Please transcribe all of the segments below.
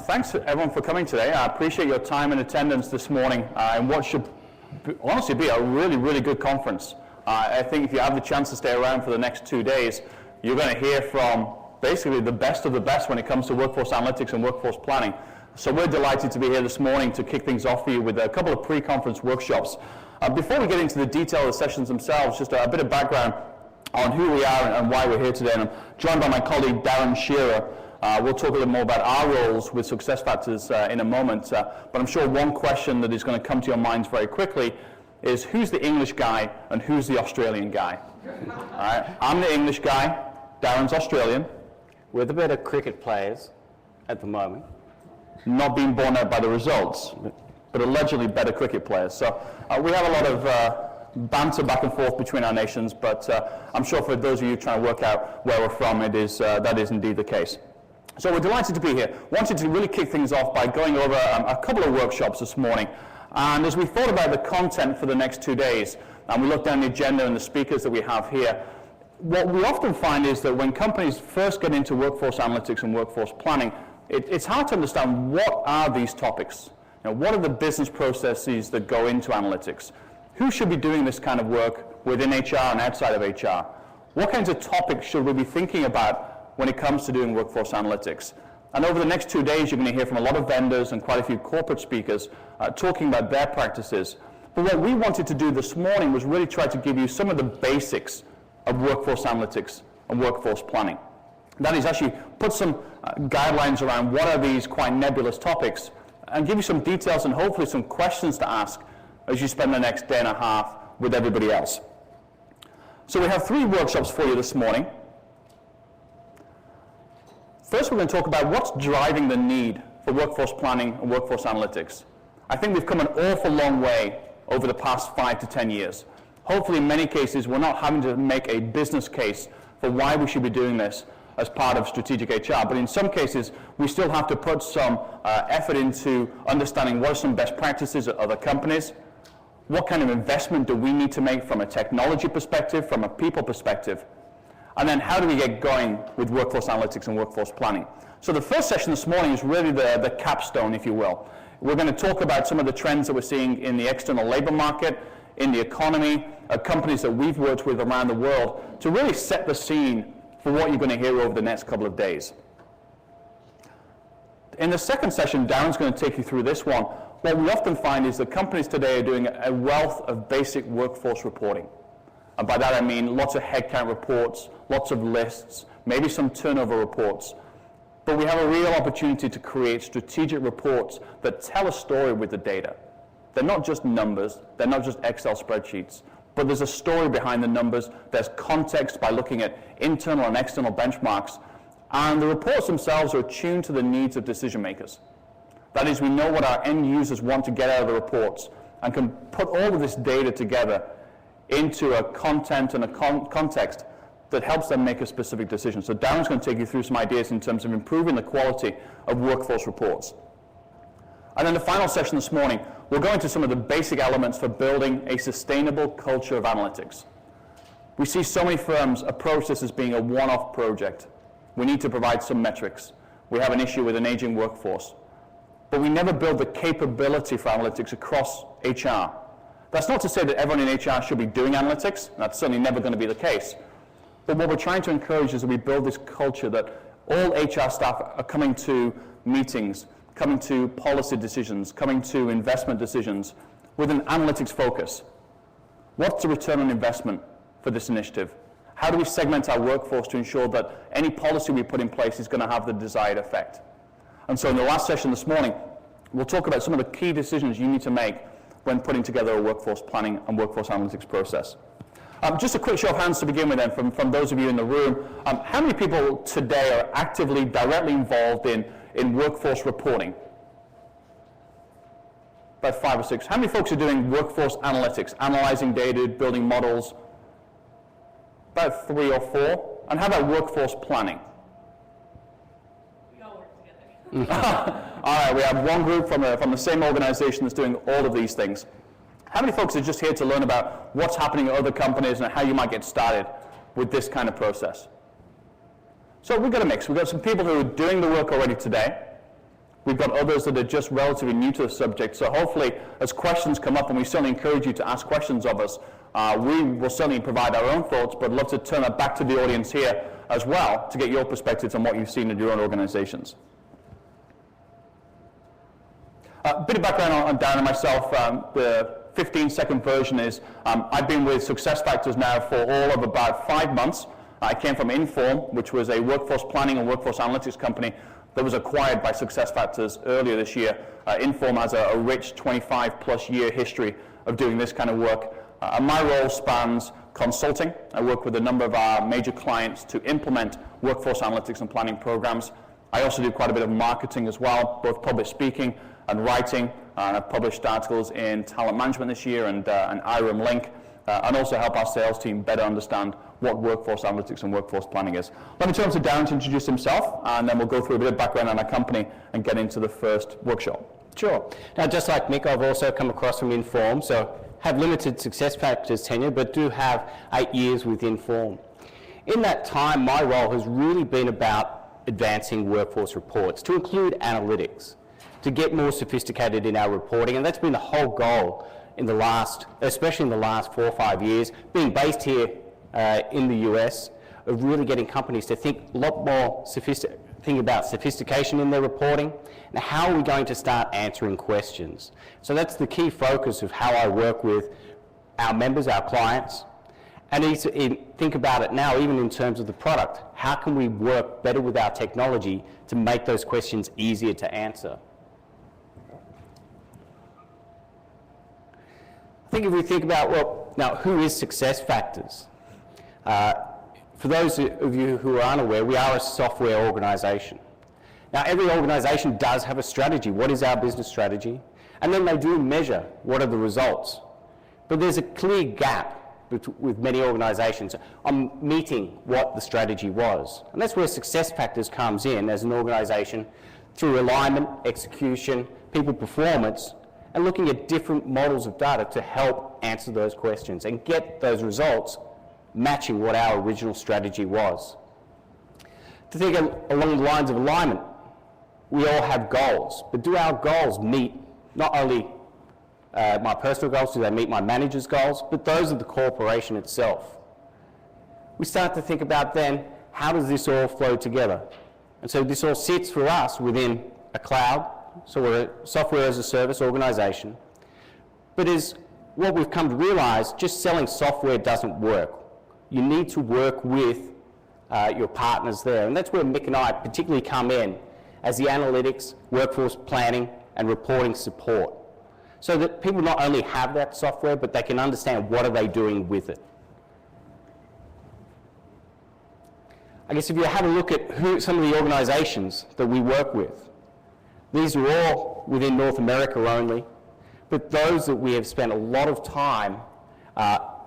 Thanks everyone for coming today. I appreciate your time and attendance this morning in what should honestly be a really, really good conference. I think if you have the chance to stay around for the next 2 days, you're going to hear from basically the best of the best when it comes to workforce analytics and workforce planning. So we're delighted to be here this morning to kick things off for you with a couple of pre-conference workshops. Before we get into the detail of the sessions themselves, just a bit of background on who we are and why we're here today. And I'm joined by my colleague Darren Shearer. We'll talk a little more about our roles with SuccessFactors in a moment, but I'm sure one question that is going to come to your minds very quickly is who's the English guy and who's the Australian guy? All right, I'm the English guy, Darren's Australian. We're the better cricket players at the moment. Not being borne out by the results, but allegedly better cricket players. So we have a lot of banter back and forth between our nations, but I'm sure for those of you trying to work out where we're from, that is indeed the case. So we're delighted to be here. Wanted to really kick things off by going over a couple of workshops this morning. And as we thought about the content for the next 2 days, and we looked down the agenda and the speakers that we have here, what we often find is that when companies first get into workforce analytics and workforce planning, it's hard to understand what are these topics. What are the business processes that go into analytics? Who should be doing this kind of work within HR and outside of HR? What kinds of topics should we be thinking about when it comes to doing workforce analytics? And over the next 2 days, you're going to hear from a lot of vendors and quite a few corporate speakers talking about their practices. But what we wanted to do this morning was really try to give you some of the basics of workforce analytics and workforce planning. That is, actually put some guidelines around what are these quite nebulous topics and give you some details and hopefully some questions to ask as you spend the next day and a half with everybody else. So we have 3 workshops for you this morning. First, we're going to talk about what's driving the need for workforce planning and workforce analytics. I think we've come an awful long way over the past 5 to 10 years. Hopefully, in many cases, we're not having to make a business case for why we should be doing this as part of strategic HR. But in some cases, we still have to put some effort into understanding what are some best practices at other companies, what kind of investment do we need to make from a technology perspective, from a people perspective, and then how do we get going with workforce analytics and workforce planning. So the first session this morning is really the capstone, if you will. We're going to talk about some of the trends that we're seeing in the external labor market, in the economy, companies that we've worked with around the world, to really set the scene for what you're going to hear over the next couple of days. In the second session, Darren's going to take you through this one. What we often find is that companies today are doing a wealth of basic workforce reporting. And by that I mean lots of headcount reports, lots of lists, maybe some turnover reports. But we have a real opportunity to create strategic reports that tell a story with the data. They're not just numbers, they're not just Excel spreadsheets, but there's a story behind the numbers, there's context by looking at internal and external benchmarks, and the reports themselves are attuned to the needs of decision makers. That is, we know what our end users want to get out of the reports and can put all of this data together into a content and a context that helps them make a specific decision. So Darren's going to take you through some ideas in terms of improving the quality of workforce reports. And then the final session this morning, we'll go into some of the basic elements for building a sustainable culture of analytics. We see so many firms approach this as being a one-off project. We need to provide some metrics. We have an issue with an aging workforce. But we never build the capability for analytics across HR. That's not to say that everyone in HR should be doing analytics. That's certainly never going to be the case. But what we're trying to encourage is that we build this culture that all HR staff are coming to meetings, coming to policy decisions, coming to investment decisions with an analytics focus. What's the return on investment for this initiative? How do we segment our workforce to ensure that any policy we put in place is going to have the desired effect? And so in the last session this morning, we'll talk about some of the key decisions you need to make when putting together a workforce planning and workforce analytics process. Just a quick show of hands to begin with then from those of you in the room. How many people today are actively, directly involved in workforce reporting? About 5 or 6. How many folks are doing workforce analytics, analyzing data, building models? About 3 or 4. And how about workforce planning? We all work together. All right, we have one group from the same organization that's doing all of these things. How many folks are just here to learn about what's happening at other companies and how you might get started with this kind of process? So we've got a mix. We've got some people who are doing the work already today. We've got others that are just relatively new to the subject. So hopefully, as questions come up, and we certainly encourage you to ask questions of us, we will certainly provide our own thoughts, but love to turn that back to the audience here as well to get your perspectives on what you've seen in your own organizations. A bit of background on Dan and myself. The 15-second version is I've been with SuccessFactors now for all of about 5 months. I came from Inform, which was a workforce planning and workforce analytics company that was acquired by SuccessFactors earlier this year. Inform has a rich 25-plus year history of doing this kind of work. And my role spans consulting. I work with a number of our major clients to implement workforce analytics and planning programs. I also do quite a bit of marketing as well, both public speaking and writing. And I've published articles in Talent Management this year and IRM Link, and also help our sales team better understand what workforce analytics and workforce planning is. Let me turn to Darren to introduce himself, and then we'll go through a bit of background on our company and get into the first workshop. Sure. Now, just like Mick, I've also come across from Inform, so have limited SuccessFactors tenure, but do have 8 years with Inform. In that time, my role has really been about advancing workforce reports to include analytics, to get more sophisticated in our reporting, and that's been the whole goal in the last, especially in the last 4 or 5 years, being based here in the US, of really getting companies to think a lot more think about sophistication in their reporting, and how are we going to start answering questions. So that's the key focus of how I work with our members, our clients, and think about it now, even in terms of the product. How can we work better with our technology to make those questions easier to answer? I think if we think about, well, now who is SuccessFactors? For those of you who are unaware, we are a software organization. Now, every organization does have a strategy. What is our business strategy? And then they do measure what are the results. But there's a clear gap with many organizations on meeting what the strategy was. And that's where SuccessFactors comes in as an organization through alignment, execution, people performance, and looking at different models of data to help answer those questions and get those results matching what our original strategy was. To think along the lines of alignment, we all have goals, but do our goals meet not only my personal goals, do they meet my manager's goals, but those of the corporation itself? We start to think about then, how does this all flow together? And so this all sits for us within a cloud, so we're a software as a service organization. But as what we've come to realize, just selling software doesn't work. You need to work with your partners there. And that's where Mick and I particularly come in as the analytics, workforce planning, and reporting support. So that people not only have that software, but they can understand what are they doing with it. I guess if you have a look at some of the organizations that we work with, these are all within North America only, but those that we have spent a lot of time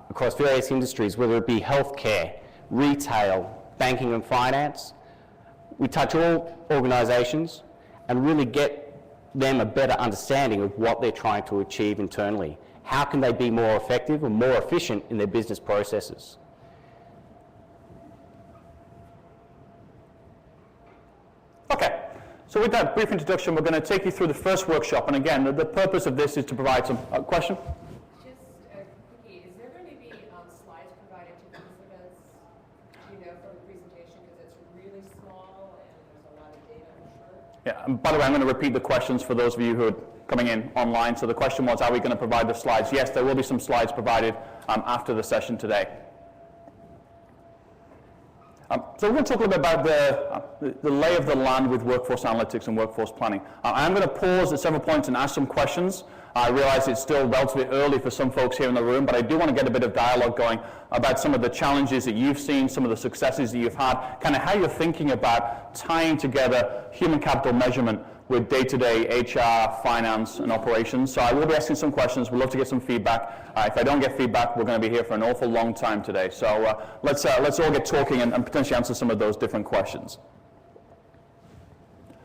across various industries, whether it be healthcare, retail, banking and finance, we touch all organizations and really get them a better understanding of what they're trying to achieve internally. How can they be more effective and more efficient in their business processes? Okay, so with that brief introduction, we're going to take you through the first workshop. And again, the purpose of this is to provide some question? Just a quickie, is there going to be slides provided to participants, for the presentation, because it's really small and there's a lot of data, I'm sure? Yeah, and by the way, I'm going to repeat the questions for those of you who are coming in online. So the question was, are we going to provide the slides? Yes, there will be some slides provided after the session today. So we're going to talk a little bit about the lay of the land with workforce analytics and workforce planning. I'm going to pause at several points and ask some questions. I realize it's still relatively early for some folks here in the room, but I do want to get a bit of dialogue going about some of the challenges that you've seen, some of the successes that you've had, kind of how you're thinking about tying together human capital measurement with day-to-day HR, finance, and operations. So I will be asking some questions. We'd love to get some feedback. If I don't get feedback, we're going to be here for an awful long time today. So let's all get talking and potentially answer some of those different questions.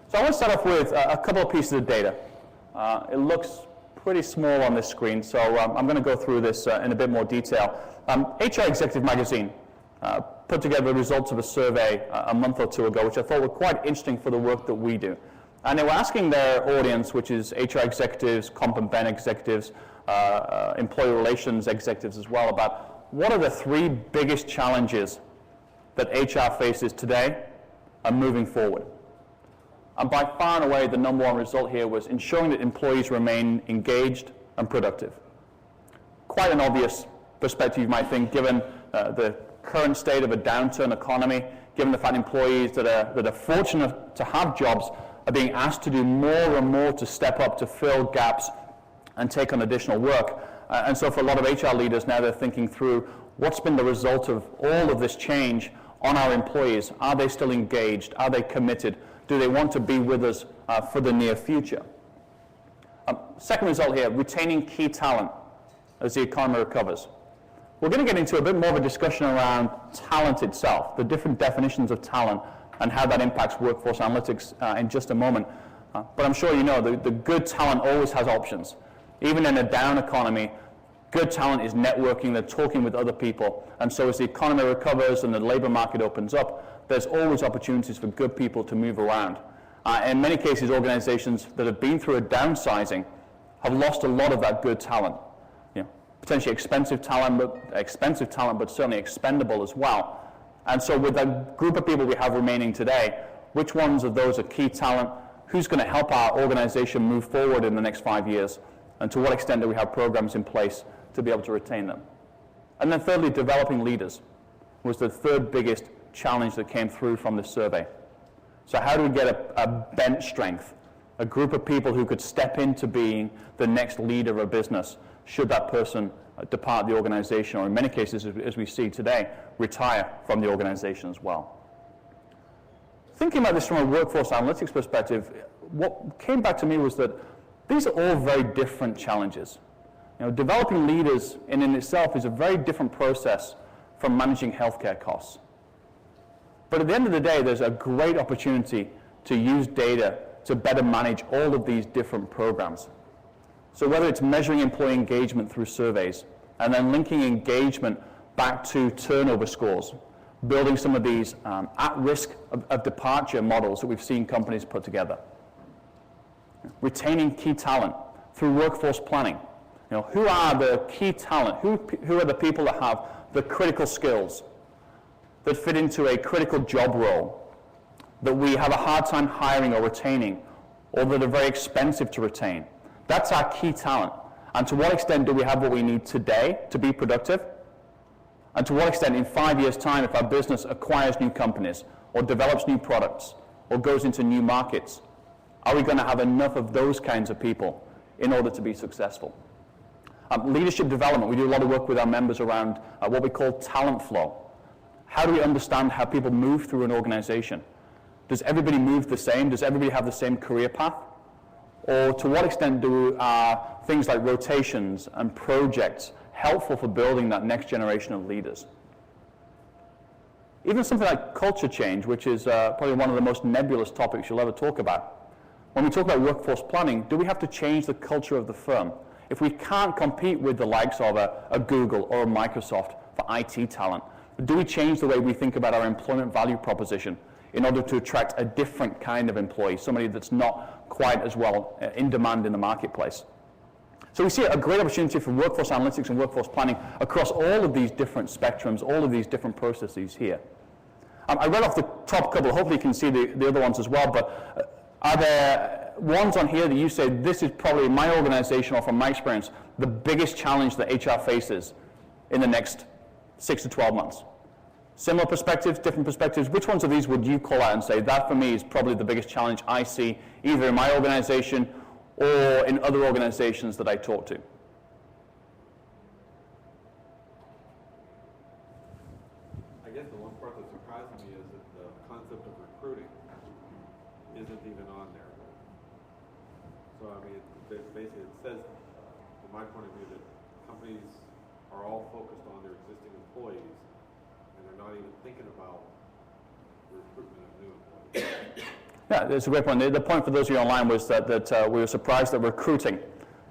So I want to start off with a couple of pieces of data. It looks pretty small on this screen, so I'm going to go through this in a bit more detail. HR Executive Magazine put together the results of a survey a month or two ago, which I thought were quite interesting for the work that we do. And they were asking their audience, which is HR executives, comp and ben executives, employee relations executives as well, about what are the 3 biggest challenges that HR faces today and moving forward. And by far and away, the number 1 result here was ensuring that employees remain engaged and productive. Quite an obvious perspective, you might think, given the current state of a downturn economy, given the fact employees that are fortunate to have jobs are being asked to do more and more to step up to fill gaps and take on additional work. And so for a lot of HR leaders now, they're thinking through what's been the result of all of this change on our employees. Are they still engaged? Are they committed? Do they want to be with us for the near future? Second result here, retaining key talent as the economy recovers. We're going to get into a bit more of a discussion around talent itself, the different definitions of talent, and how that impacts workforce analytics in just a moment. But I'm sure you know the good talent always has options. Even in a down economy, good talent is networking, they're talking with other people. And so as the economy recovers and the labor market opens up, there's always opportunities for good people to move around. In many cases, organizations that have been through a downsizing have lost a lot of that good talent. Potentially expensive talent, but certainly expendable as well. And so with the group of people we have remaining today, which ones of those are key talent? Who's going to help our organization move forward in the next 5 years? And to what extent do we have programs in place to be able to retain them? And then thirdly, developing leaders was the 3rd biggest challenge that came through from this survey. So how do we get a bench strength, a group of people who could step into being the next leader of a business should that person depart the organization, or in many cases, as we see today, retire from the organization as well. Thinking about this from a workforce analytics perspective, what came back to me was that these are all very different challenges. Developing leaders in itself is a very different process from managing healthcare costs. But at the end of the day, there's a great opportunity to use data to better manage all of these different programs. So whether it's measuring employee engagement through surveys, and then linking engagement back to turnover scores, building some of these at-risk of departure models that we've seen companies put together. Retaining key talent through workforce planning. Who are the key talent? Who are the people that have the critical skills that fit into a critical job role that we have a hard time hiring or retaining, or that are very expensive to retain? That's our key talent. And to what extent do we have what we need today to be productive? And to what extent in 5 years' time, if our business acquires new companies, or develops new products, or goes into new markets, are we going to have enough of those kinds of people in order to be successful? Leadership development, we do a lot of work with our members around what we call talent flow. How do we understand how people move through an organization? Does everybody move the same? Does everybody have the same career path? Or to what extent are things like rotations and projects helpful for building that next generation of leaders? Even something like culture change, which is probably one of the most nebulous topics you'll ever talk about. When we talk about workforce planning, do we have to change the culture of the firm? If we can't compete with the likes of a Google or a Microsoft for IT talent, do we change the way we think about our employment value proposition in order to attract a different kind of employee, somebody that's not quite as well in demand in the marketplace? So we see a great opportunity for workforce analytics and workforce planning across all of these different spectrums, all of these different processes here. I read off the top couple, hopefully you can see the other ones as well, but are there ones on here that you say, this is probably in my organization or from my experience, the biggest challenge that HR faces in the next 6 to 12 months? Similar perspectives, different perspectives. Which ones of these would you call out and say, that for me is probably the biggest challenge I see either in my organization or in other organizations that I talk to? I guess the one part that surprised me is that the concept of recruiting isn't even on there. So I mean, basically it says, from my point of view, that companies are all focused on their existing employees, and they're not even thinking about the recruitment of new employees. Yeah, that's a great point. The point for those of you online was that we were surprised that recruiting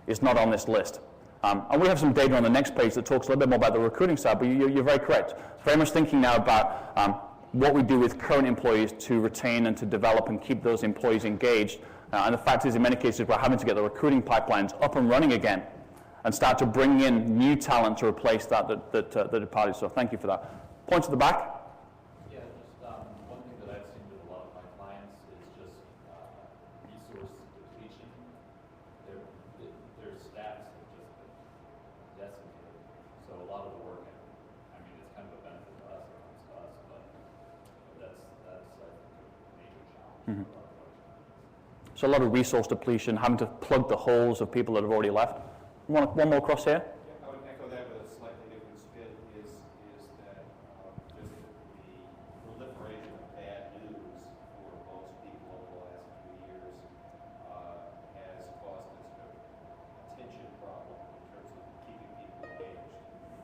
is not on this list. And we have some data on the next page that talks a little bit more about the recruiting side, but you're very correct. Very much thinking now about what we do with current employees to retain and to develop and keep those employees engaged. And the fact is, in many cases, we're having to get the recruiting pipelines up and running again and start to bring in new talent to replace that departed. So thank you for that. Point to the back. Yeah, just one thing that I've seen with a lot of my clients is just resource depletion. Their staffs have just been decimated. So a lot of the work, I mean, it's kind of a benefit to us, it comes to us, but that's I think, a major challenge. For a lot of folks. So a lot of resource depletion, having to plug the holes of people that have already left. One more across here. I would echo that with a slightly different spin, is that just the proliferation of bad news for most people over the last few years has caused us a tension problem in terms of keeping people engaged.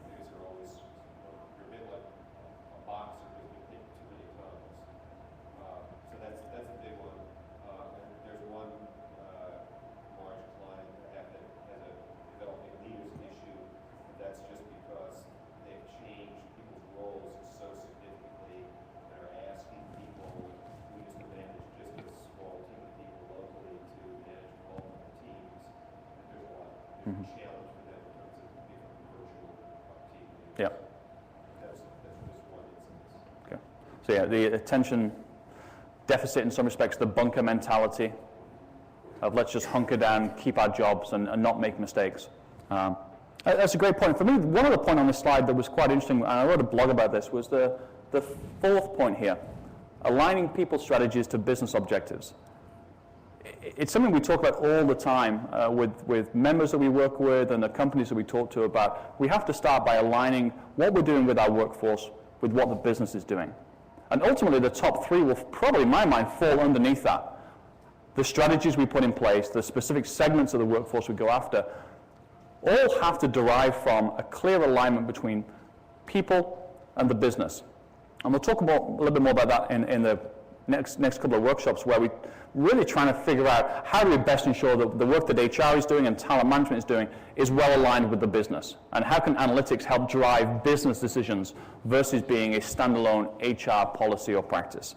Because they're always, you're a bit like a boxer who's been hit too many times. So that's a big one. And there's one large client that has a developing leaders issue, and that's just because they've changed people's roles so significantly and are asking people who used to manage just a small team of people locally to manage multiple teams. And there's a challenge for them in terms of becoming virtual team leaders. Yeah. That's just one instance. Okay. So yeah, the attention deficit in some respects, the bunker mentality of let's just hunker down, keep our jobs, and not make mistakes. That's a great point. For me, one other point on this slide that was quite interesting, and I wrote a blog about this, was the fourth point here, aligning people's strategies to business objectives. It's something we talk about all the time with members that we work with and the companies that we talk to about. We have to start by aligning what we're doing with our workforce with what the business is doing. And ultimately, the top three will probably, in my mind, fall underneath that. The strategies we put in place, the specific segments of the workforce we go after, all have to derive from a clear alignment between people and the business. And we'll talk a little bit more about that in the next couple of workshops, where we're really trying to figure out how do we best ensure that the work that HR is doing and talent management is doing is well aligned with the business. And how can analytics help drive business decisions versus being a standalone HR policy or practice?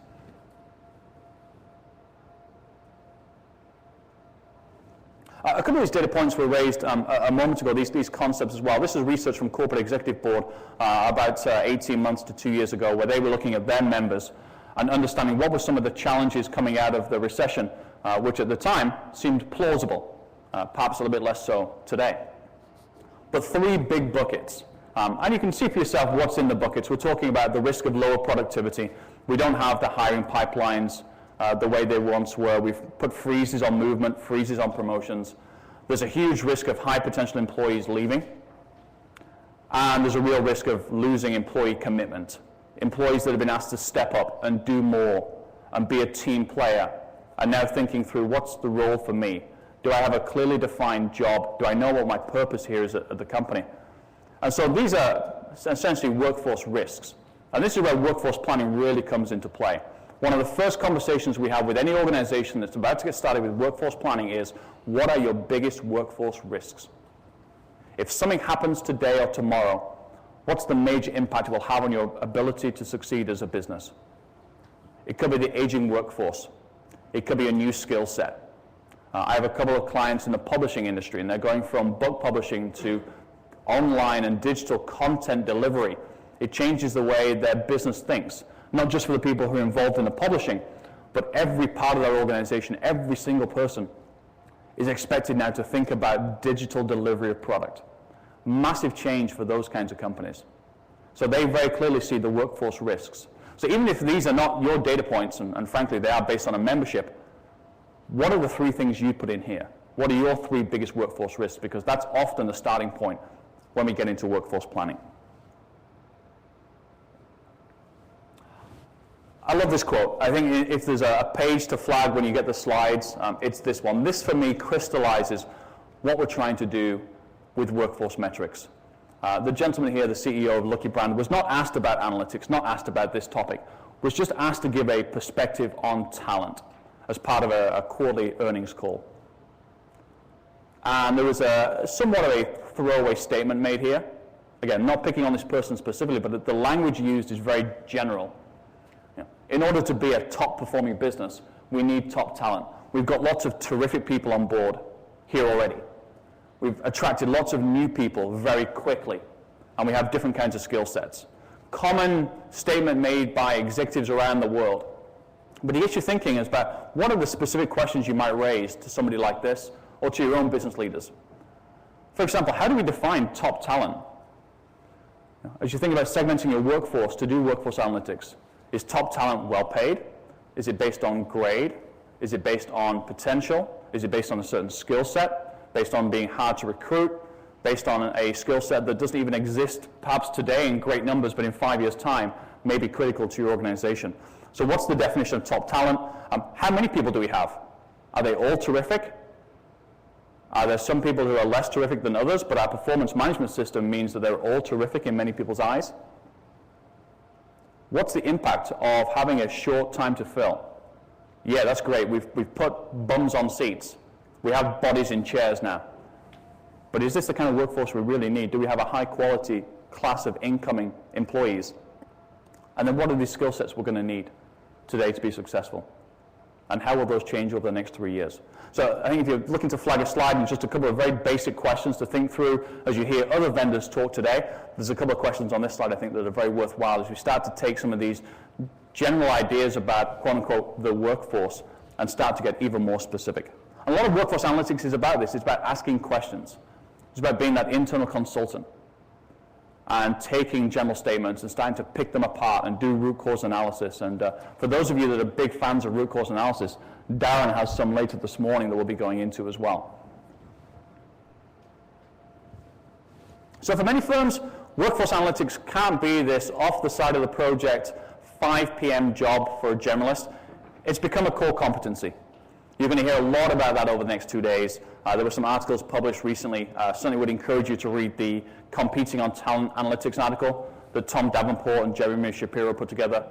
A couple of these data points were raised a moment ago, these concepts as well. This is research from Corporate Executive Board about 18 months to 2 years ago, where they were looking at their members and understanding what were some of the challenges coming out of the recession, which at the time seemed plausible, perhaps a little bit less so today. But three big buckets. And you can see for yourself what's in the buckets. We're talking about the risk of lower productivity. We don't have the hiring pipelines the way they once were. We've put freezes on movement, freezes on promotions. There's a huge risk of high potential employees leaving. And there's a real risk of losing employee commitment. Employees that have been asked to step up and do more and be a team player are now thinking through, what's the role for me? Do I have a clearly defined job? Do I know what my purpose here is at the company? And so these are essentially workforce risks. And this is where workforce planning really comes into play. One of the first conversations we have with any organization that's about to get started with workforce planning is, what are your biggest workforce risks? If something happens today or tomorrow, what's the major impact it will have on your ability to succeed as a business? It could be the aging workforce. It could be a new skill set. I have a couple of clients in the publishing industry, and they're going from book publishing to online and digital content delivery. It changes the way their business thinks, not just for the people who are involved in the publishing, but every part of their organization, every single person is expected now to think about digital delivery of product. Massive change for those kinds of companies. So they very clearly see the workforce risks. So even if these are not your data points, and frankly they are based on a membership, what are the three things you put in here? What are your three biggest workforce risks? Because that's often the starting point when we get into workforce planning. I love this quote. I think if there's a page to flag when you get the slides, it's this one. This, for me, crystallizes what we're trying to do with workforce metrics. The gentleman here, the CEO of Lucky Brand, was not asked about analytics, not asked about this topic, was just asked to give a perspective on talent as part of a quarterly earnings call. And there was somewhat of a throwaway statement made here. Again, not picking on this person specifically, but the language used is very general. In order to be a top-performing business, we need top talent. We've got lots of terrific people on board here already. We've attracted lots of new people very quickly, and we have different kinds of skill sets. Common statement made by executives around the world. But it gets you thinking about what are the specific questions you might raise to somebody like this or to your own business leaders. For example, how do we define top talent? As you think about segmenting your workforce to do workforce analytics, is top talent well paid? Is it based on grade? Is it based on potential? Is it based on a certain skill set? Based on being hard to recruit? Based on a skill set that doesn't even exist perhaps today in great numbers, but in 5 years' time may be critical to your organization. So what's the definition of top talent? How many people do we have? Are they all terrific? Are there some people who are less terrific than others, but our performance management system means that they're all terrific in many people's eyes? What's the impact of having a short time to fill? Yeah, that's great. We've put bums on seats. We have bodies in chairs now. But is this the kind of workforce we really need? Do we have a high-quality class of incoming employees? And then what are these skill sets we're going to need today to be successful? And how will those change over the next 3 years? So I think if you're looking to flag a slide and just a couple of very basic questions to think through as you hear other vendors talk today, there's a couple of questions on this slide I think that are very worthwhile as we start to take some of these general ideas about, quote-unquote, the workforce and start to get even more specific. And a lot of workforce analytics is about this. It's about asking questions. It's about being that internal consultant and taking general statements and starting to pick them apart and do root cause analysis. And for those of you that are big fans of root cause analysis, Darren has some later this morning that we'll be going into as well. So for many firms, workforce analytics can't be this off the side of the project 5 p.m. job for a generalist. It's become a core competency. You're going to hear a lot about that over the next 2 days. There were some articles published recently. Certainly would encourage you to read the Competing on Talent Analytics article that Tom Davenport and Jeremy Shapiro put together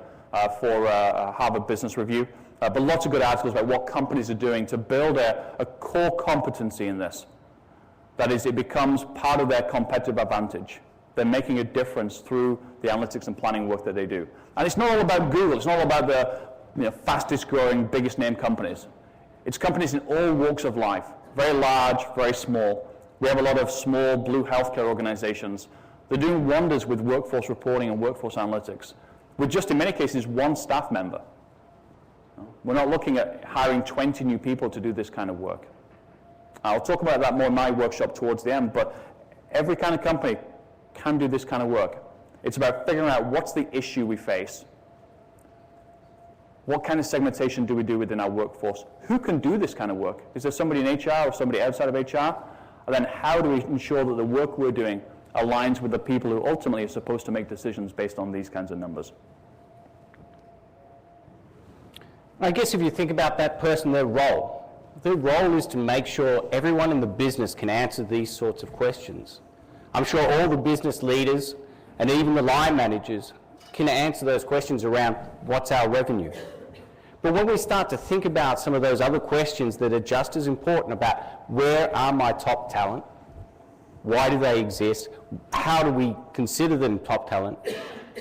for Harvard Business Review. But lots of good articles about what companies are doing to build a core competency in this. That is, it becomes part of their competitive advantage. They're making a difference through the analytics and planning work that they do. And it's not all about Google. It's not all about the fastest growing, biggest name companies. It's companies in all walks of life, very large, very small. We have a lot of small blue healthcare organizations. They're doing wonders with workforce reporting and workforce analytics, with just in many cases one staff member. We're not looking at hiring 20 new people to do this kind of work. I'll talk about that more in my workshop towards the end, but every kind of company can do this kind of work. It's about figuring out what's the issue we face. What kind of segmentation do we do within our workforce? Who can do this kind of work? Is there somebody in HR or somebody outside of HR? And then how do we ensure that the work we're doing aligns with the people who ultimately are supposed to make decisions based on these kinds of numbers? I guess if you think about that person, their role is to make sure everyone in the business can answer these sorts of questions. I'm sure all the business leaders and even the line managers can answer those questions around what's our revenue. But when we start to think about some of those other questions that are just as important about where are my top talent, why do they exist, how do we consider them top talent,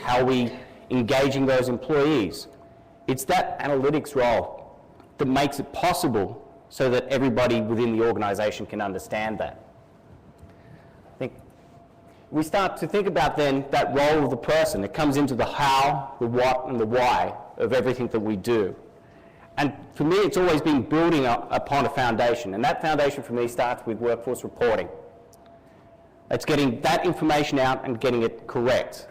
how are we engaging those employees, it's that analytics role that makes it possible so that everybody within the organization can understand that. I think we start to think about then that role of the person. It comes into the how, the what, and the why of everything that we do. And for me, it's always been building upon a foundation. And that foundation for me starts with workforce reporting. It's getting that information out and getting it correct.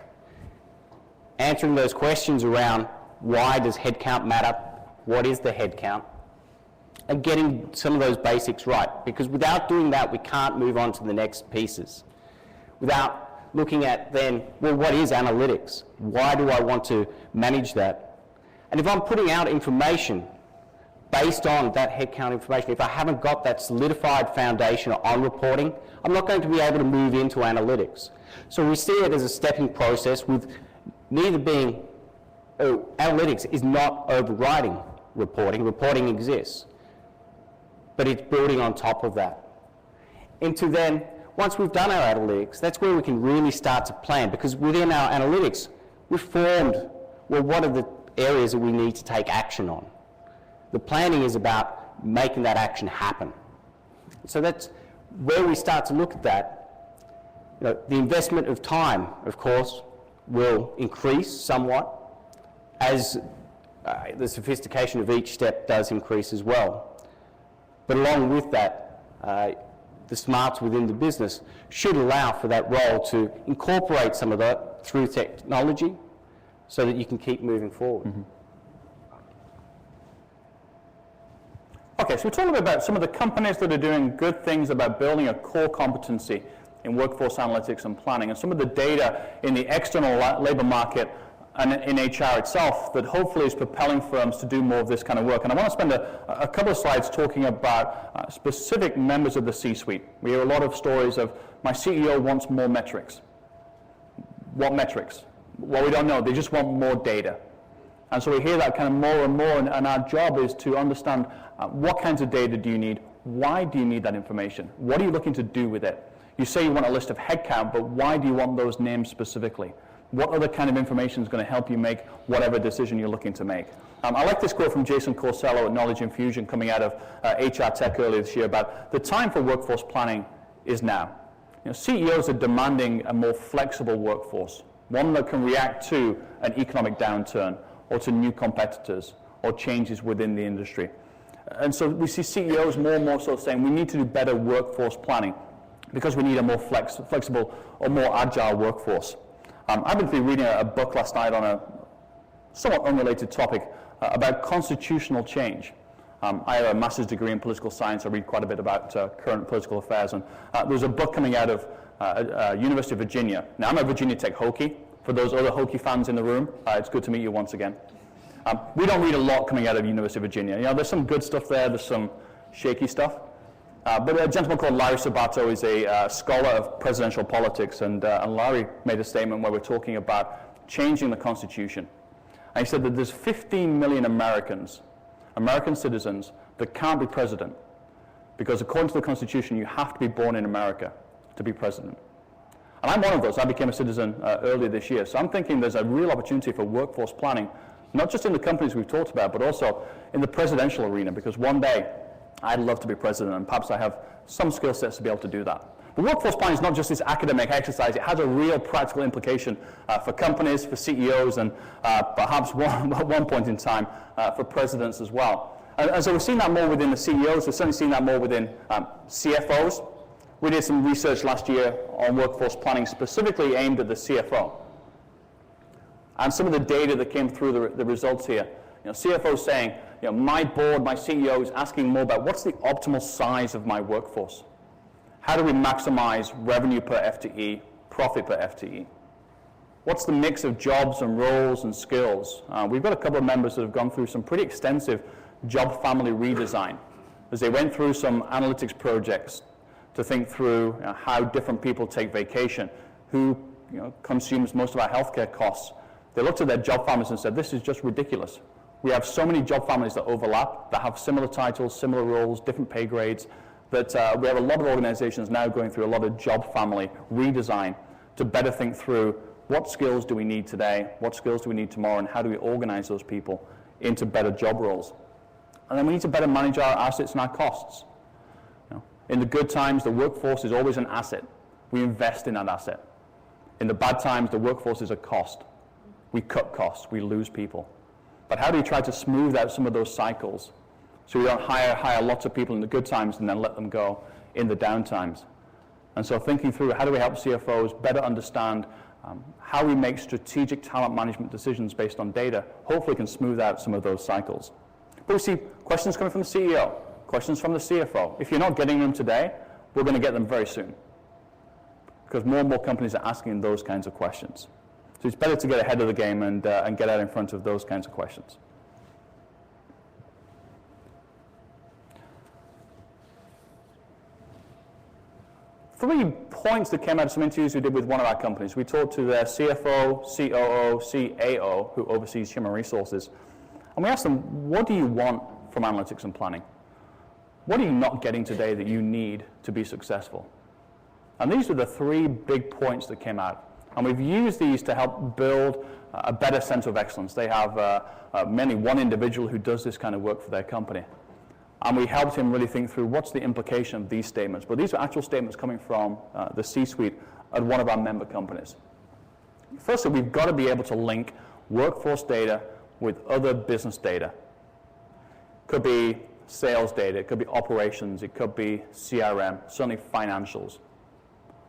Answering those questions around why does headcount matter? What is the headcount? And getting some of those basics right. Because without doing that, we can't move on to the next pieces. Without looking at then, well, what is analytics? Why do I want to manage that? And if I'm putting out information based on that headcount information, if I haven't got that solidified foundation on reporting, I'm not going to be able to move into analytics. So we see it as a stepping process with neither being, analytics is not overriding reporting. Reporting exists, but it's building on top of that. Into then, once we've done our analytics, that's where we can really start to plan, because within our analytics, we've formed, well, what are the areas that we need to take action on? The planning is about making that action happen. So that's where we start to look at that. You know, the investment of time, of course, will increase somewhat as the sophistication of each step does increase as well. But along with that, the smarts within the business should allow for that role to incorporate some of that through technology so that you can keep moving forward. Mm-hmm. Okay, so we're talking about some of the companies that are doing good things about building a core competency in workforce analytics and planning, and some of the data in the external labor market and in HR itself that hopefully is propelling firms to do more of this kind of work. And I want to spend a couple of slides talking about specific members of the C-suite. We hear a lot of stories of, my CEO wants more metrics. What metrics? Well, we don't know. They just want more data. And so we hear that kind of more and more, and our job is to understand what kinds of data do you need? Why do you need that information? What are you looking to do with it? You say you want a list of headcount, but why do you want those names specifically? What other kind of information is going to help you make whatever decision you're looking to make? I like this quote from Jason Corsello at Knowledge Infusion coming out of HR Tech earlier this year about the time for workforce planning is now. You know, CEOs are demanding a more flexible workforce, one that can react to an economic downturn or to new competitors or changes within the industry. And so we see CEOs more and more so saying we need to do better workforce planning because we need a more flexible or more agile workforce. I've been through reading a book last night on a somewhat unrelated topic about constitutional change. I have a master's degree in political science. I read quite a bit about current political affairs. And there's a book coming out of University of Virginia. Now, I'm a Virginia Tech Hokie. For those other Hokie fans in the room, it's good to meet you once again. We don't read a lot coming out of University of Virginia. You know, there's some good stuff there. There's some shaky stuff. But a gentleman called Larry Sabato is a scholar of presidential politics, and Larry made a statement where we're talking about changing the Constitution. And he said that there's 15 million American citizens that can't be president because according to the Constitution, you have to be born in America to be president. And I'm one of those. I became a citizen earlier this year. So I'm thinking there's a real opportunity for workforce planning, not just in the companies we've talked about, but also in the presidential arena, because one day, I'd love to be president, and perhaps I have some skill sets to be able to do that. But workforce planning is not just this academic exercise. It has a real practical implication for companies, for CEOs, and perhaps at one point in time for presidents as well. And so we've seen that more within the CEOs. We've certainly seen that more within CFOs. We did some research last year on workforce planning specifically aimed at the CFO. And some of the data that came through the results here, you know, CFOs saying, you know, my board, my CEO is asking more about what's the optimal size of my workforce? How do we maximize revenue per FTE, profit per FTE? What's the mix of jobs and roles and skills? We've got a couple of members that have gone through some pretty extensive job family redesign as they went through some analytics projects to think through how different people take vacation, who consumes most of our healthcare costs. They looked at their job families and said, this is just ridiculous. We have so many job families that overlap, that have similar titles, similar roles, different pay grades, that we have a lot of organizations now going through a lot of job family redesign to better think through what skills do we need today, what skills do we need tomorrow, and how do we organize those people into better job roles. And then we need to better manage our assets and our costs. In the good times, the workforce is always an asset. We invest in that asset. In the bad times, the workforce is a cost. We cut costs, we lose people. But how do you try to smooth out some of those cycles so we don't hire lots of people in the good times and then let them go in the down times? And so thinking through how do we help CFOs better understand how we make strategic talent management decisions based on data, hopefully can smooth out some of those cycles. But we see questions coming from the CEO, questions from the CFO. If you're not getting them today, we're going to get them very soon, because more and more companies are asking those kinds of questions. So it's better to get ahead of the game and get out in front of those kinds of questions. 3 points that came out of some interviews we did with one of our companies. We talked to their CFO, COO, CAO, who oversees human resources, and we asked them, what do you want from analytics and planning? What are you not getting today that you need to be successful? And these were the 3 big points that came out. And we've used these to help build a better center of excellence. They have mainly one individual who does this kind of work for their company. And we helped him really think through what's the implication of these statements. But these are actual statements coming from the C-suite at one of our member companies. Firstly, we've got to be able to link workforce data with other business data. Could be sales data, it could be operations, it could be CRM, certainly financials.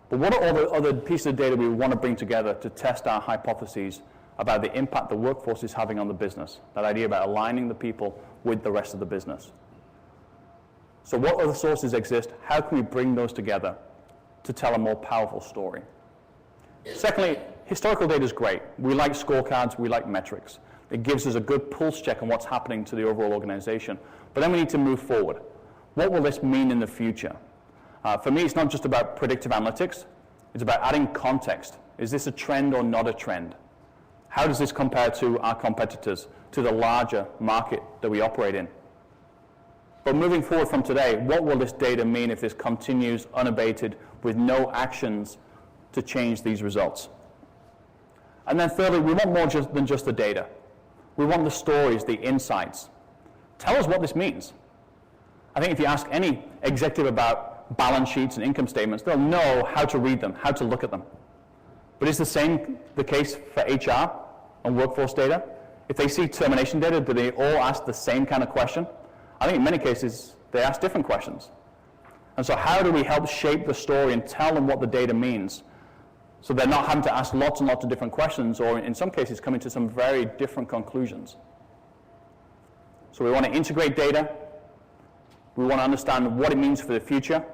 But what are all the other pieces of data we want to bring together to test our hypotheses about the impact the workforce is having on the business? That idea about aligning the people with the rest of the business. So what other sources exist? How can we bring those together to tell a more powerful story? Secondly, historical data is great. We like scorecards, we like metrics. It gives us a good pulse check on what's happening to the overall organization. But then we need to move forward. What will this mean in the future? For me, it's not just about predictive analytics. It's about adding context. Is this a trend or not a trend? How does this compare to our competitors, to the larger market that we operate in? But moving forward from today, what will this data mean if this continues unabated with no actions to change these results? And then thirdly, we want more than just the data. We want the stories, the insights. Tell us what this means. I think if you ask any executive about balance sheets and income statements, they'll know how to read them, how to look at them. But is the same the case for HR and workforce data? If they see termination data, do they all ask the same kind of question? I think in many cases, they ask different questions. And so how do we help shape the story and tell them what the data means so they're not having to ask lots and lots of different questions, or in some cases coming to some very different conclusions? So we want to integrate data, we want to understand what it means for the future,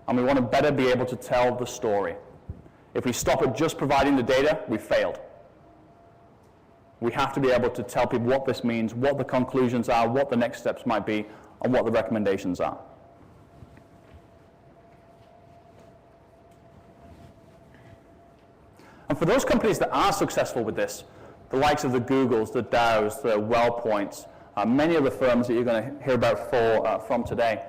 and we want to better be able to tell the story. If we stop at just providing the data, we've failed. We have to be able to tell people what this means, what the conclusions are, what the next steps might be, and what the recommendations are. And for those companies that are successful with this, the likes of the Googles, the Dows, the WellPoints, many of the firms that you're going to hear about from today,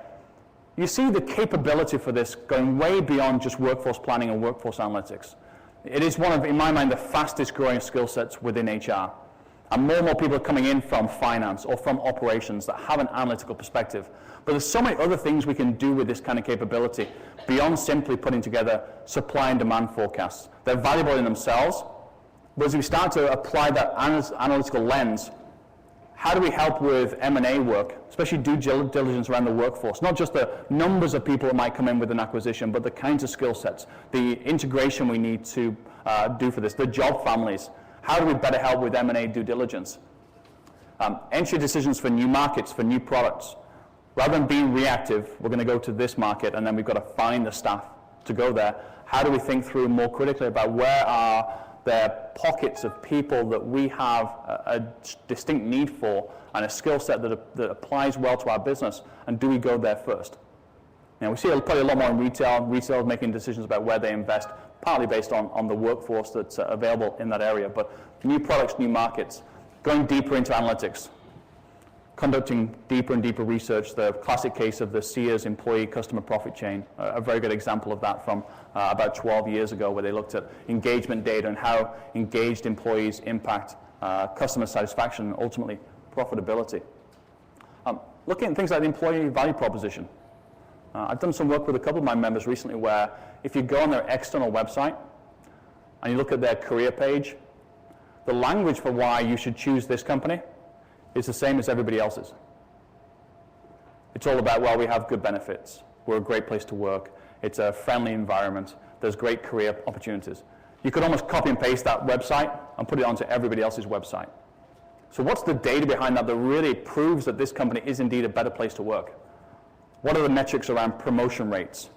you see the capability for this going way beyond just workforce planning and workforce analytics. It is one of, in my mind, the fastest growing skill sets within HR. And more people are coming in from finance or from operations that have an analytical perspective. But there's so many other things we can do with this kind of capability beyond simply putting together supply and demand forecasts. They're valuable in themselves, but as we start to apply that analytical lens, how do we help with M&A work, especially due diligence around the workforce? Not just the numbers of people that might come in with an acquisition, but the kinds of skill sets, the integration we need to do for this, the job families. How do we better help with M&A due diligence? Entry decisions for new markets, for new products. Rather than being reactive, we're going to go to this market and then we've got to find the staff to go there. How do we think through more critically about where are there pockets of people that we have a distinct need for and a skill set that applies well to our business, and do we go there first? Now, we see probably a lot more in retail. Retail is making decisions about where they invest, partly based on the workforce that's available in that area. But new products, new markets, going deeper into analytics, conducting deeper and deeper research. The classic case of the Sears employee customer profit chain, a very good example of that from about 12 years ago, where they looked at engagement data and how engaged employees impact customer satisfaction and ultimately profitability. Looking at things like the employee value proposition. I've done some work with a couple of my members recently where if you go on their external website and you look at their career page, the language for why you should choose this company is the same as everybody else's. It's all about, well, we have good benefits, we're a great place to work, it's a friendly environment, there's great career opportunities. You could almost copy and paste that website and put it onto everybody else's website. So what's the data behind that really proves that this company is indeed a better place to work? What are the metrics around promotion rates,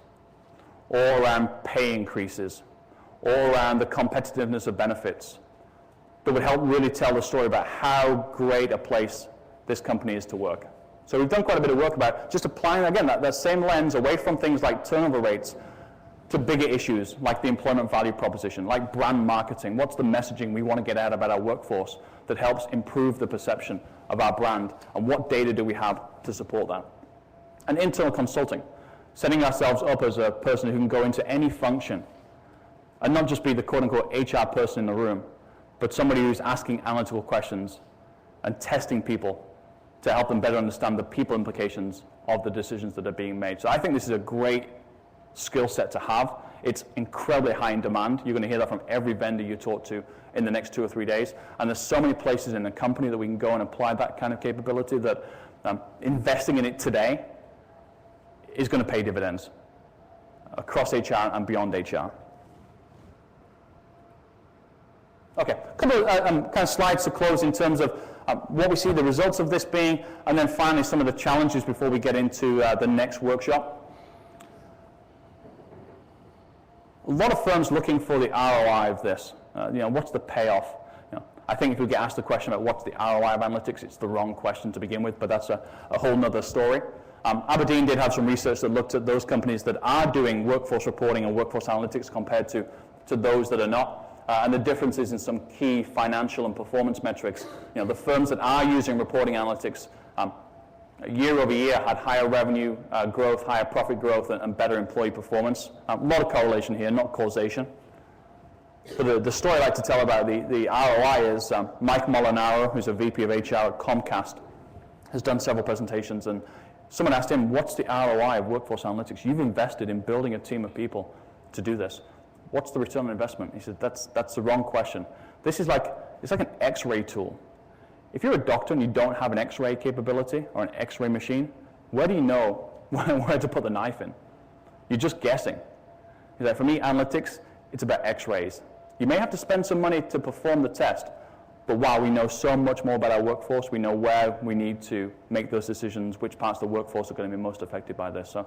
or around pay increases, or around the competitiveness of benefits, that would help really tell the story about how great a place this company is to work? So we've done quite a bit of work about just applying, again, that same lens away from things like turnover rates to bigger issues like the employment value proposition, like brand marketing. What's the messaging we want to get out about our workforce that helps improve the perception of our brand, and what data do we have to support that? And internal consulting. setting ourselves up as a person who can go into any function and not just be the quote-unquote HR person in the room, but somebody who's asking analytical questions and testing people to help them better understand the people implications of the decisions that are being made. So I think this is a great skill set to have. It's incredibly high in demand. You're going to hear that from every vendor you talk to in the next 2 or 3 days. And there's so many places in the company that we can go and apply that kind of capability that investing in it today is going to pay dividends across HR and beyond HR. Okay, a couple of kind of slides to close in terms of what we see the results of this being, and then finally some of the challenges before we get into the next workshop. A lot of firms looking for the ROI of this. What's the payoff? I think if we get asked the question about what's the ROI of analytics, it's the wrong question to begin with, but that's a whole nother story. Aberdeen did have some research that looked at those companies that are doing workforce reporting and workforce analytics compared to those that are not. And the differences in some key financial and performance metrics. The firms that are using reporting analytics year over year had higher revenue growth, higher profit growth, and better employee performance. A lot of correlation here, not causation. But the story I like to tell about the ROI is Mike Molinaro, who's a VP of HR at Comcast, has done several presentations, and someone asked him, what's the ROI of workforce analytics? You've invested in building a team of people to do this. What's the return on investment? He said, that's the wrong question. It's like an X-ray tool. If you're a doctor and you don't have an X-ray capability or an X-ray machine, where do you know where to put the knife in? You're just guessing. He's like, for me, analytics, it's about X-rays. You may have to spend some money to perform the test, but wow, we know so much more about our workforce. We know where we need to make those decisions, which parts of the workforce are going to be most affected by this. So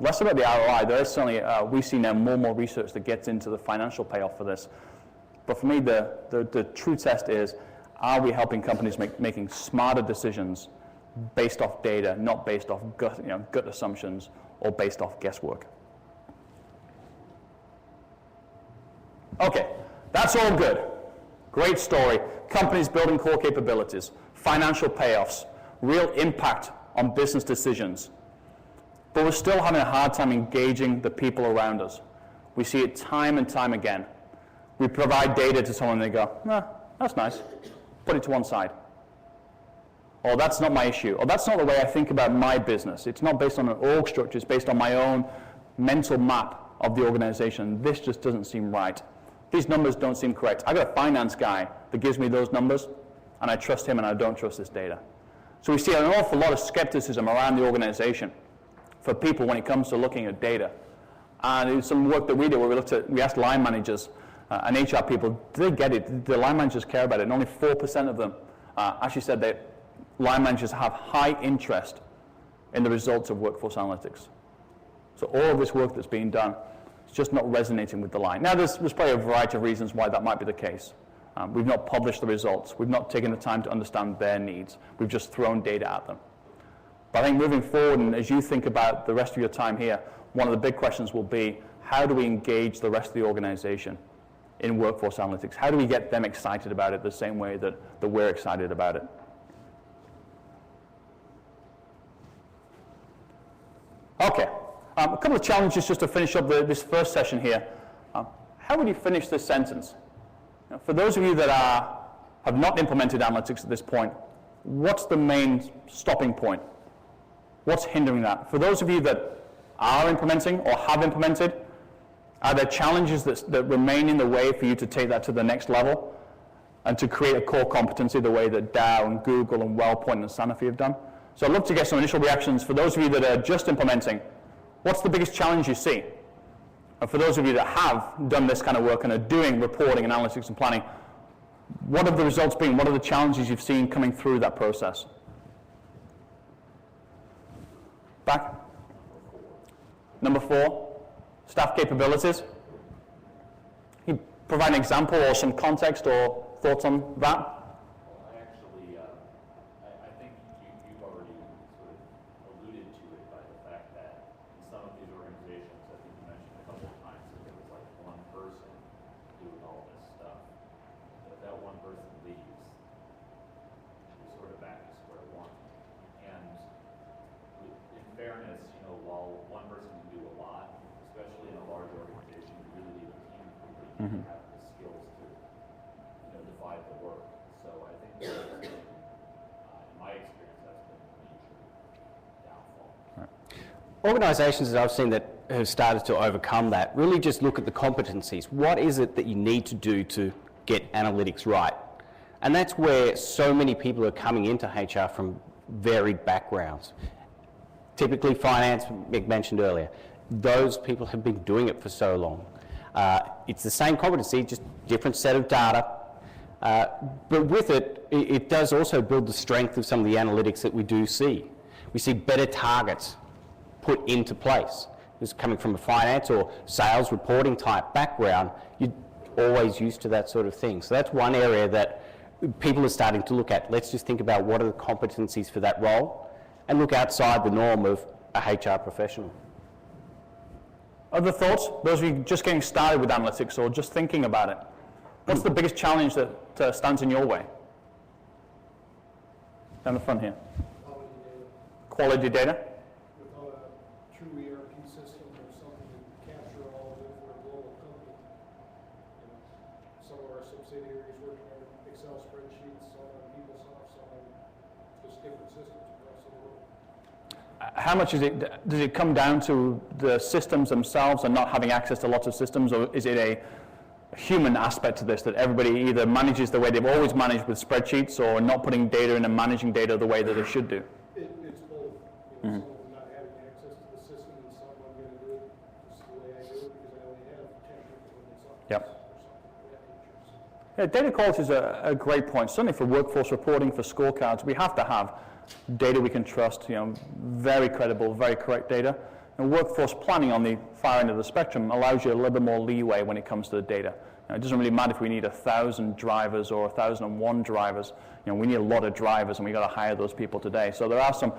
less about the ROI. There is certainly, we see now more and more research that gets into the financial payoff for this. But for me, the true test is, are we helping companies making smarter decisions based off data, not based off gut assumptions or based off guesswork? Okay, that's all good. Great story. Companies building core capabilities, financial payoffs, real impact on business decisions. But we're still having a hard time engaging the people around us. We see it time and time again. We provide data to someone and they go, that's nice. Put it to one side. Or that's not my issue. Or that's not the way I think about my business. It's not based on an org structure. It's based on my own mental map of the organization. This just doesn't seem right. These numbers don't seem correct. I got a finance guy that gives me those numbers, and I trust him and I don't trust this data. So we see an awful lot of skepticism around the organization for people when it comes to looking at data. And it's some work that we did where we asked line managers and HR people, do they get it? Do the line managers care about it? And only 4% of them actually said that line managers have high interest in the results of workforce analytics. So all of this work that's being done is just not resonating with the line. Now there's probably a variety of reasons why that might be the case. We've not published the results. We've not taken the time to understand their needs. We've just thrown data at them. But I think moving forward, and as you think about the rest of your time here, one of the big questions will be, how do we engage the rest of the organization in workforce analytics? How do we get them excited about it the same way that we're excited about it? Okay, a couple of challenges just to finish up this first session here. How would you finish this sentence? For those of you that have not implemented analytics at this point, what's the main stopping point? What's hindering that? For those of you that are implementing or have implemented, are there challenges that remain in the way for you to take that to the next level and to create a core competency the way that Dow and Google and WellPoint and Sanofi have done? So I'd love to get some initial reactions. For those of you that are just implementing, what's the biggest challenge you see? And for those of you that have done this kind of work and are doing reporting, analytics, and planning, what have the results been? What are the challenges you've seen coming through that process? Back. Number 4, staff capabilities. Can you provide an example or some context or thoughts on that? Well, actually, I think you've already sort of alluded to it by the fact that in some of these organizations, I think you mentioned a couple of times that there was like one person doing all this stuff. But if that one person leaves, you're sort of back to square one. And in fairness, while one person can do a lot, especially in a large organization, you really need a team of people who have the skills to, divide the work. So I think that's been, in my experience, that's been a major downfall. Organisations that I've seen that have started to overcome that really just look at the competencies. What is it that you need to do to get analytics right? And that's where so many people are coming into HR from varied backgrounds. Typically finance, Mick mentioned earlier. Those people have been doing it for so long. It's the same competency, just different set of data. But with it, it does also build the strength of some of the analytics that we do see. We see better targets put into place. This is coming from a finance or sales reporting type background, you're always used to that sort of thing. So that's one area that people are starting to look at. Let's just think about what are the competencies for that role and look outside the norm of a HR professional. Other thoughts? Those of you just getting started with analytics or just thinking about it. What's the biggest challenge that stands in your way? Down the front here. Quality data. Without a true ERP system or something to capture all of it for a global company. Some of our subsidiaries working on Excel spreadsheets, some on PeopleSoft, some on just different systems across the world. How much does it come down to the systems themselves and not having access to lots of systems, or is it a human aspect to this, that everybody either manages the way they've always managed with spreadsheets or not putting data in and managing data the way that they should do? It's both. Some of them not having access to the system, and some I'm going to do it just the way I do it because I only have 10 people in this office. Yep. Or something of that nature. So Yeah, data quality is a great point. Certainly for workforce reporting, for scorecards, we have to have data we can trust, very credible, very correct data. And workforce planning on the far end of the spectrum allows you a little bit more leeway when it comes to the data. It doesn't really matter if we need 1,000 drivers or 1,001 drivers. We need a lot of drivers, and we've got to hire those people today. So there are some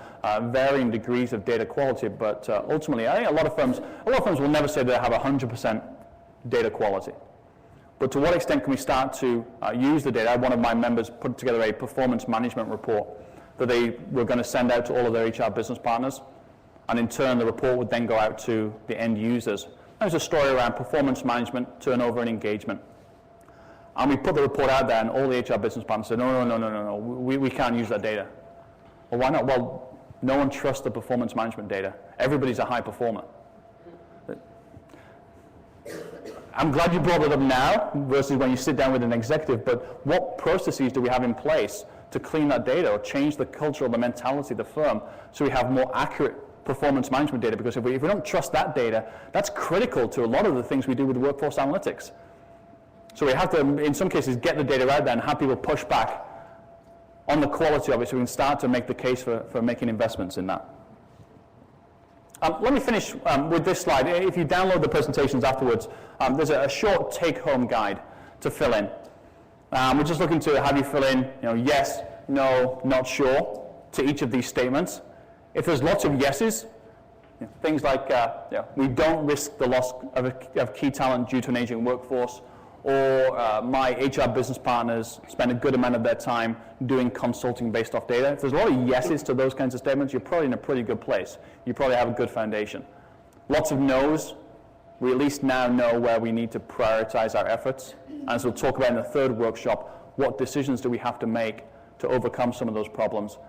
varying degrees of data quality, but ultimately, I think a lot of firms will never say they have 100% data quality. But to what extent can we start to use the data? One of my members put together a performance management report that they were going to send out to all of their HR business partners. And in turn, the report would then go out to the end users. There's a story around performance management, turnover, and engagement. And we put the report out there, and all the HR business partners said, no, we can't use that data. Well, why not? Well, no one trusts the performance management data. Everybody's a high performer. I'm glad you brought it up now versus when you sit down with an executive, but what processes do we have in place to clean that data or change the culture or the mentality of the firm so we have more accurate performance management data? Because if we don't trust that data, that's critical to a lot of the things we do with workforce analytics. So we have to, in some cases, get the data out there and have people push back on the quality of it so we can start to make the case for making investments in that. Let me finish with this slide. If you download the presentations afterwards, there's a short take-home guide to fill in. We're just looking to have you fill in, yes, no, not sure to each of these statements. If there's lots of yeses, things like we don't risk the loss of key talent due to an aging workforce, or my HR business partners spend a good amount of their time doing consulting based off data. If there's a lot of yeses to those kinds of statements, you're probably in a pretty good place. You probably have a good foundation. Lots of no's. We at least now know where we need to prioritize our efforts. As we'll talk about in the third workshop, what decisions do we have to make to overcome some of those problems?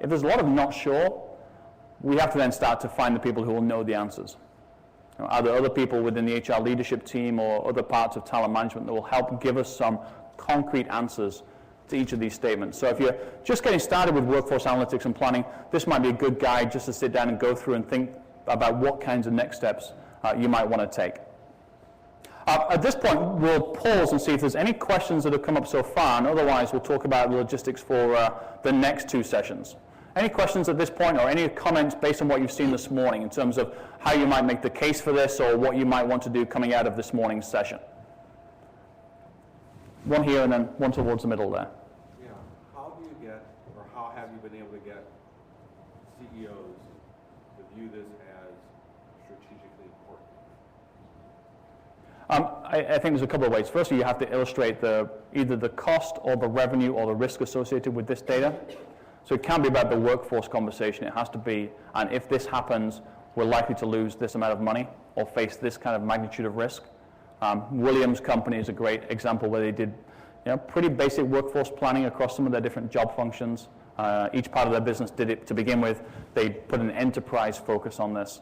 If there's a lot of not sure, we have to then start to find the people who will know the answers. Are there other people within the HR leadership team or other parts of talent management that will help give us some concrete answers to each of these statements? So if you're just getting started with workforce analytics and planning, this might be a good guide just to sit down and go through and think about what kinds of next steps you might want to take. At this point, we'll pause and see if there's any questions that have come up so far, and otherwise we'll talk about the logistics for the next two sessions. Any questions at this point, or any comments based on what you've seen this morning in terms of how you might make the case for this or what you might want to do coming out of this morning's session? One here and then one towards the middle there. Yeah, how do you get, or how have you been able to get CEOs to view this as strategically important? I think there's a couple of ways. Firstly, you have to illustrate either the cost or the revenue or the risk associated with this data. So it can't be about the workforce conversation. It has to be, and if this happens, we're likely to lose this amount of money or face this kind of magnitude of risk. Williams Company is a great example where they did pretty basic workforce planning across some of their different job functions. Each part of their business did it to begin with. They put an enterprise focus on this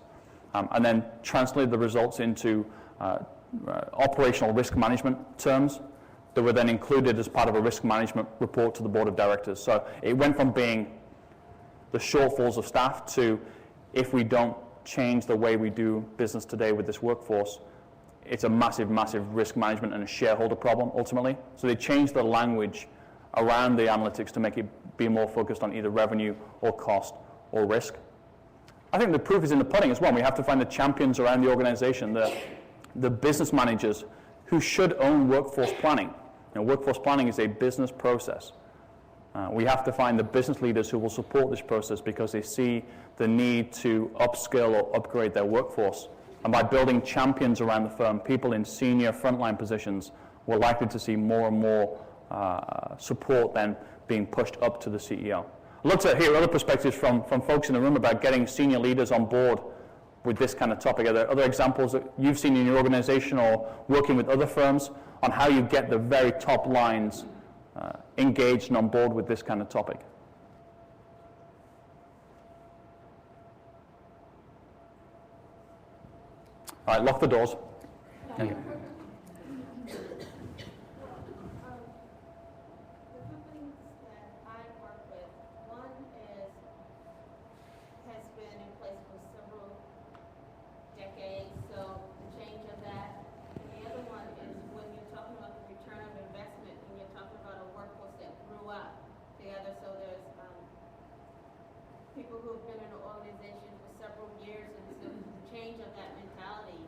and then translated the results into operational risk management terms that were then included as part of a risk management report to the board of directors. So it went from being the shortfalls of staff to, if we don't change the way we do business today with this workforce, it's a massive, massive risk management and a shareholder problem ultimately. So they changed the language around the analytics to make it be more focused on either revenue or cost or risk. I think the proof is in the pudding as well. We have to find the champions around the organization, the business managers who should own workforce planning. Workforce planning is a business process. We have to find the business leaders who will support this process because they see the need to upskill or upgrade their workforce. And by building champions around the firm, people in senior frontline positions, we're likely to see more and more support then being pushed up to the CEO. I'd love to hear other perspectives from folks in the room about getting senior leaders on board with this kind of topic. Are there other examples that you've seen in your organization or working with other firms on how you get the very top lines engaged and on board with this kind of topic? All right, lock the doors. Thank you. The companies that I work with, one has been in place for several decades, so the change of that. And the other one is when you're talking about the return of investment, when you're talking about a workforce that grew up together, so there's people who have been in an organization for several years, and so the change of that mentality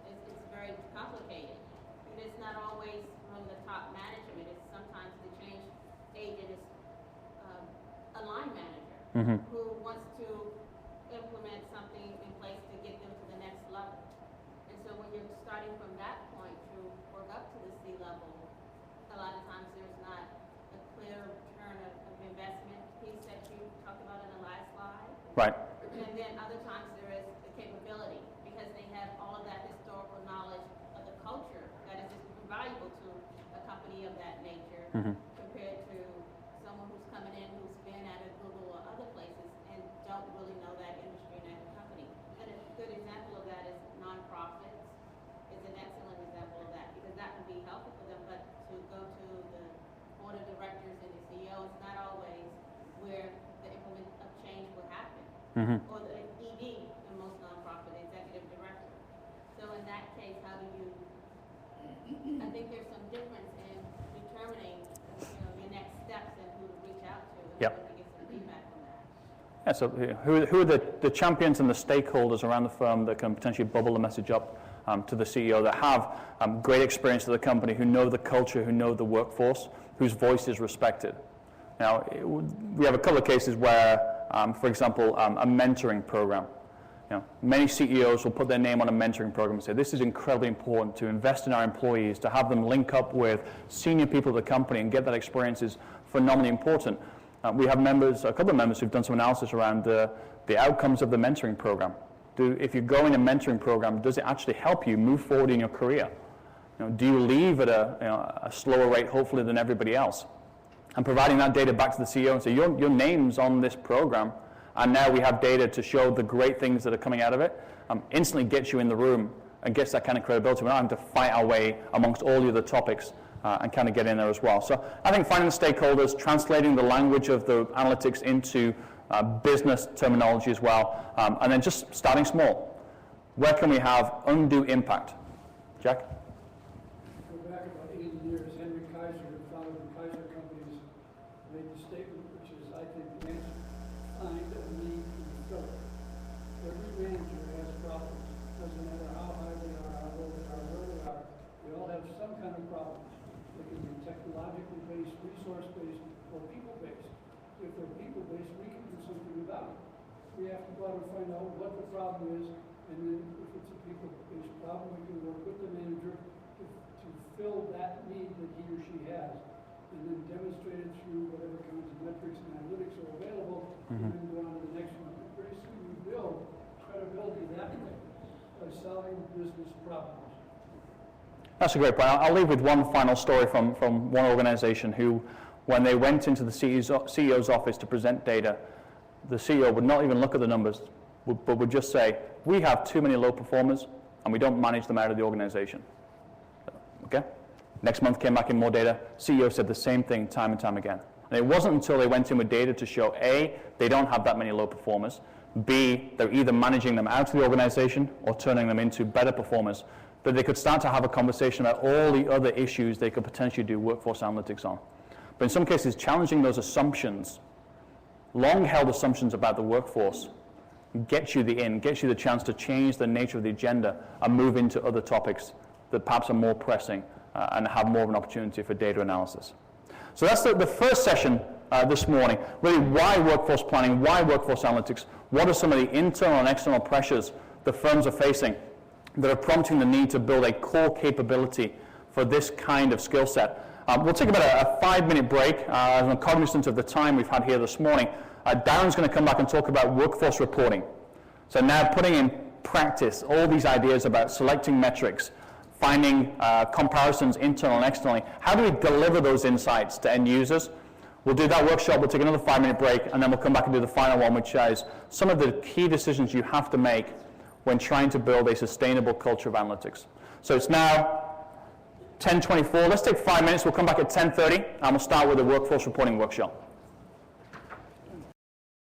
is very complicated. And it's not always from the top management. It's sometimes the change agent is a line manager who wants to implement something in place to get them to the next level. And so when you're starting from that point to work up to the C level, a lot of times there's not a clear return of investment piece that you talked about in the last slide. Right. And then other times there is the capability, because they have all of that historical knowledge of the culture that is invaluable to a company of that nature compared to someone who's coming in who's been at a Google or other places and don't really know that industry and that company. And a good example of that is nonprofits is an excellent example of that, because that would be helpful for them, but to go to the board of directors and the CEO is not always where the implement of change will happen. Or the ED in most nonprofit, the executive director. So in that case, how do you, I think there's some difference in determining your next steps and who to reach out to and Yep. to get some feedback on that. Yeah, so who are the champions and the stakeholders around the firm that can potentially bubble the message up to the CEO, that have great experience of the company, who know the culture, who know the workforce, whose voice is respected? Now, we have a couple of cases where, for example, a mentoring program. Many CEOs will put their name on a mentoring program and say, this is incredibly important to invest in our employees, to have them link up with senior people of the company and get that experience is phenomenally important. We have a couple of members who've done some analysis around the outcomes of the mentoring program. If you go in a mentoring program, does it actually help you move forward in your career? Do you leave at a slower rate, hopefully, than everybody else? And providing that data back to the CEO and say, your name's on this program, and now we have data to show the great things that are coming out of it, instantly gets you in the room and gets that kind of credibility. We're not having to fight our way amongst all the other topics and kind of get in there as well. So I think finding the stakeholders, translating the language of the analytics into business terminology as well, and then just starting small. Where can we have undue impact? Jack? Go back about 80 years, Henry Kaiser, who founded the Kaiser Companies, made the statement, which is, I think, the answer: find a need to be filled. Every manager has problems. Doesn't matter how high they are, how low they are, where they are. We all have some kind of problems. They can be technologically based, resource based, or people based. If they're people based, we can do something about it. We have to go out and find out what the problem is, and then if it's a people based problem, we can work with the manager to fill that need that he or she has, and then demonstrate it through whatever kinds of metrics and analytics are available, and then go on to the next one. And pretty soon we build credibility that way by solving business problems. That's a great point. I'll leave with one final story from one organization who, when they went into the CEO's office to present data, the CEO would not even look at the numbers, but would just say, we have too many low performers and we don't manage them out of the organization. Okay? Next month came back in more data. CEO said the same thing time and time again. And it wasn't until they went in with data to show A, they don't have that many low performers, B, they're either managing them out of the organization or turning them into better performers, that they could start to have a conversation about all the other issues they could potentially do workforce analytics on. But in some cases, challenging those assumptions, long-held assumptions about the workforce, gets you the chance to change the nature of the agenda and move into other topics that perhaps are more pressing and have more of an opportunity for data analysis. So that's the first session this morning. Really, why workforce planning, why workforce analytics, what are some of the internal and external pressures the firms are facing that are prompting the need to build a core capability for this kind of skill set. We'll take about a 5-minute break. As I'm cognizant of the time we've had here this morning, Darren's going to come back and talk about workforce reporting. So now putting in practice all these ideas about selecting metrics, finding comparisons internal and externally. How do we deliver those insights to end users? We'll do that workshop, we'll take another 5-minute break, and then we'll come back and do the final one, which is some of the key decisions you have to make when trying to build a sustainable culture of analytics. So it's now 10:24. Let's take 5 minutes. We'll come back at 10:30, and we'll start with the workforce reporting workshop.